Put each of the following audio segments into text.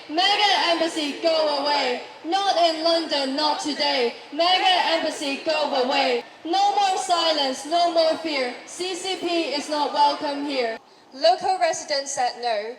Mega embassy, go away. Not in London, not today. Mega embassy, go away. No more silence, no more fear. CCP is not welcome here. Local residents said no.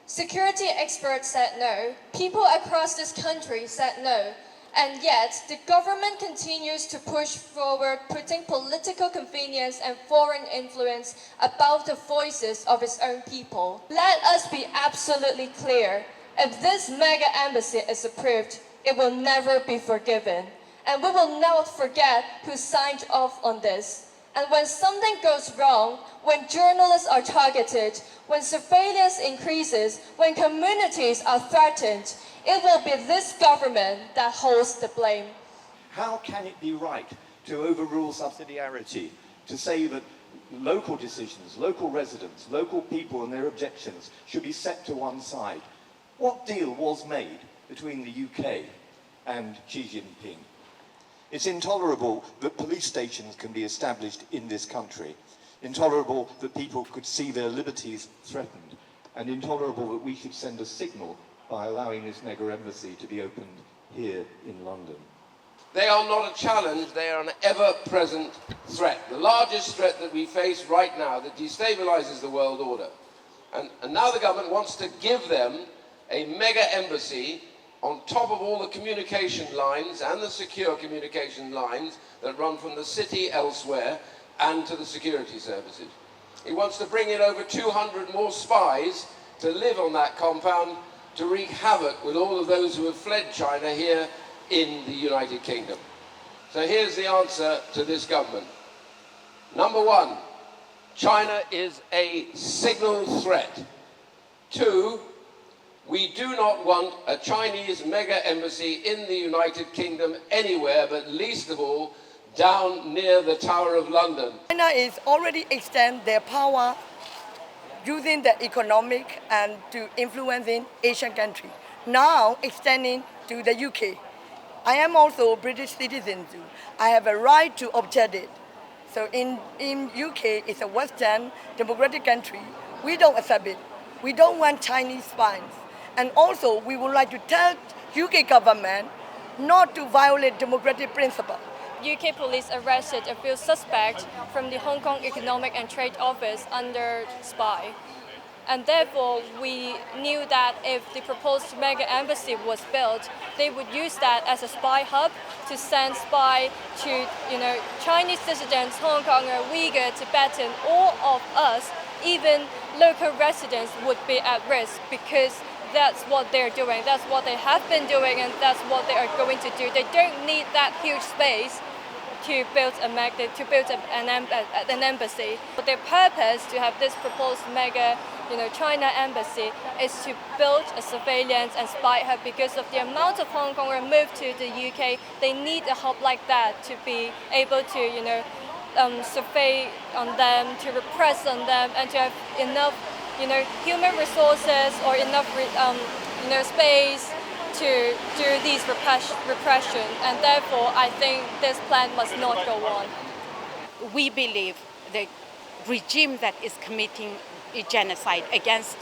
Security experts said no. People across this country said no. And yet, the government continues to push forward, putting political convenience and foreign influence above the voices of its own people. Let us be absolutely clear. If this mega embassy is approved, it will never be forgiven. And we will not forget who signed off on this. And when something goes wrong, when journalists are targeted, when surveillance increases, when communities are threatened, it will be this government that holds the blame. How can it be right to overrule subsidiarity, to say that local decisions, local residents, local people and their objections should be set to one side? What deal was made between the UK and Xi Jinping? It's intolerable that police stations can be established in this country, intolerable that people could see their liberties threatened, and intolerable that we should send a signal by allowing this mega embassy to be opened here in London. They are not a challenge, they are an ever-present threat. The largest threat that we face right now that destabilises the world order. And now the government wants to give them a mega embassy on top of all the communication lines and the secure communication lines that run from the city elsewhere and to the security services. He wants to bring in over 200 more spies to live on that compound to wreak havoc with all of those who have fled China here in the United Kingdom. So here's the answer to this government. Number one, China is a signal threat. Two, we do not want a Chinese mega embassy in the United Kingdom anywhere, but least of all, down near the Tower of London. China is already extend their power using the economic and to influencing Asian countries. Now extending to the UK. I am also a British citizen too. I have a right to object it. So in UK, it's a Western democratic country. We don't accept it. We don't want Chinese spies. And also, we would like to tell UK government not to violate democratic principles. UK police arrested a few suspects from the Hong Kong Economic and Trade Office under spy. And therefore, we knew that if the proposed mega embassy was built, they would use that as a spy hub to send spy to, Chinese dissidents, Hong Konger, Uyghur, Tibetan, all of us, even local residents would be at risk because that's what they're doing, that's what they have been doing, and that's what they are going to do. They don't need that huge space to build an embassy. But their purpose to have this proposed mega, China embassy is to build a surveillance and spy hub because of the amount of Hong Kongers moved to the UK. They need a hub like that to be able to, survey on them, to repress on them, and to have enough, human resources or enough, space to do these repression, and therefore I think this plan must not go on. We believe the regime that is committing a genocide against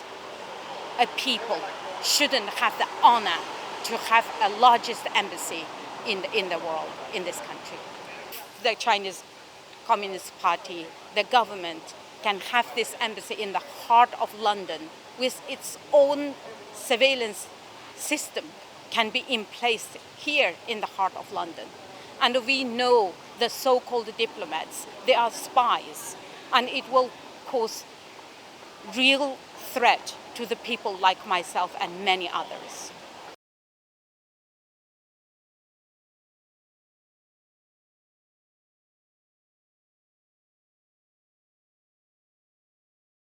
a people shouldn't have the honor to have a largest embassy in the world, in this country. The Chinese Communist Party, the government, can have this embassy in the heart of London with its own surveillance system can be in place here in the heart of London. And we know the so-called diplomats, they are spies, and it will cause real threat to the people like myself and many others.